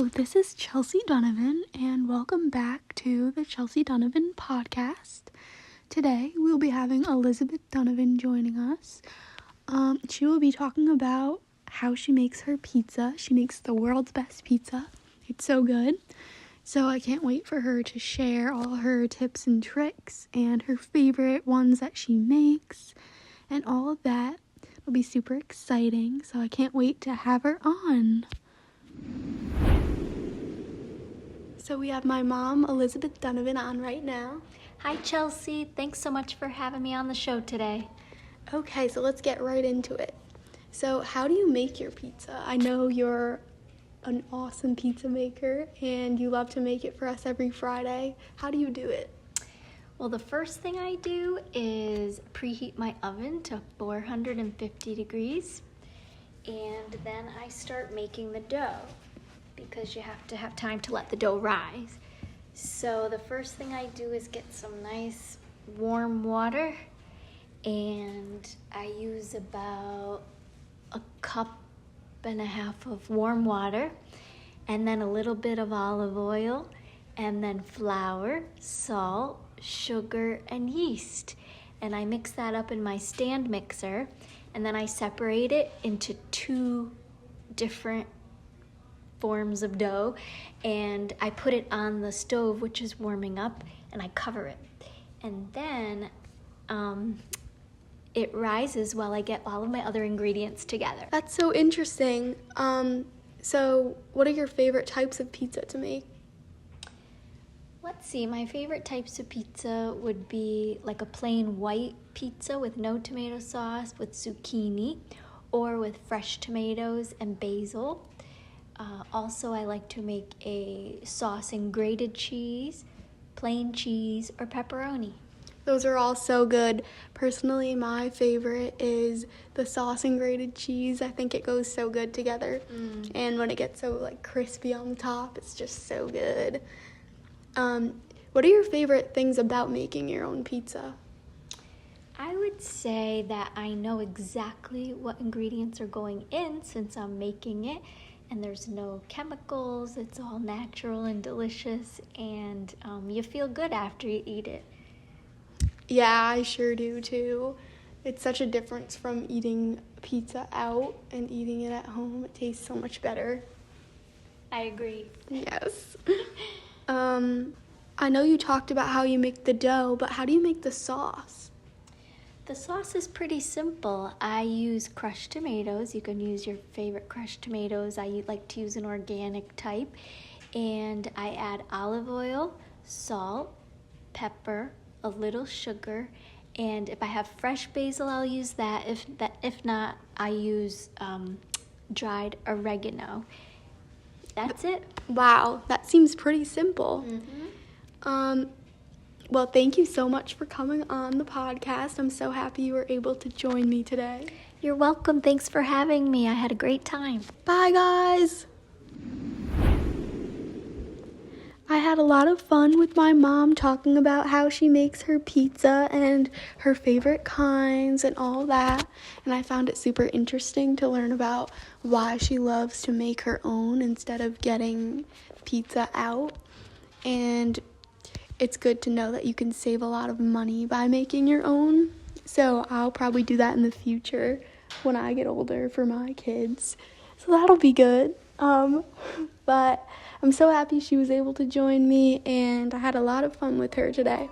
Hello, this is Chelsea Donovan, and welcome back to the Chelsea Donovan podcast. Today, we'll be having Elizabeth Donovan joining us. She will be talking about how she makes her pizza. She makes the world's best pizza. It's so good. So I can't wait for her to share all her tips and tricks and her favorite ones that she makes and all of that. It'll be super exciting, so I can't wait to have her on. So we have my mom, Elizabeth Donovan, on right now. Hi, Chelsea. Thanks so much for having me on the show today. Okay, so let's get right into it. So how do you make your pizza? I know you're an awesome pizza maker and you love to make it for us every Friday. How do you do it? Well, the first thing I do is preheat my oven to 450 degrees, and then I start making the dough because you have to have time to let the dough rise. So the first thing I do is get some nice warm water, and I use about a cup and a half of warm water, and then a little bit of olive oil, and then flour, salt, sugar, and yeast. And I mix that up in my stand mixer, and then I separate it into two different forms of dough, and I put it on the stove, which is warming up, and I cover it. And then it rises while I get all of my other ingredients together. That's so interesting. So what are your favorite types of pizza to make? Let's see, my favorite types of pizza would be like a plain white pizza with no tomato sauce with zucchini, or with fresh tomatoes and basil. Also, I like to make a sauce and grated cheese, plain cheese, or pepperoni. Those are all so good. Personally, my favorite is the sauce and grated cheese. I think it goes so good together. And when it gets so crispy on the top, it's just so good. What are your favorite things about making your own pizza? I would say that I know exactly what ingredients are going in since I'm making it, and there's no chemicals. It's all natural and delicious, and you feel good after you eat it. Yeah, I sure do too. It's such a difference from eating pizza out and eating it at home. It tastes so much better. I agree. Yes. I know you talked about how you make the dough, but how do you make the sauce? The sauce is pretty simple. I use crushed tomatoes. You can use your favorite crushed tomatoes. I like to use an organic type. And I add olive oil, salt, pepper, a little sugar, and if I have fresh basil, I'll use that. If not, I use dried oregano. That's it. Wow, that seems pretty simple. Well, thank you so much for coming on the podcast. I'm so happy you were able to join me today. You're welcome. Thanks for having me. I had a great time. Bye, guys. I had a lot of fun with my mom talking about how she makes her pizza and her favorite kinds and all that. And I found it super interesting to learn about why she loves to make her own instead of getting pizza out. And it's good to know that you can save a lot of money by making your own. So I'll probably do that in the future when I get older for my kids. So that'll be good. But I'm so happy she was able to join me, and I had a lot of fun with her today.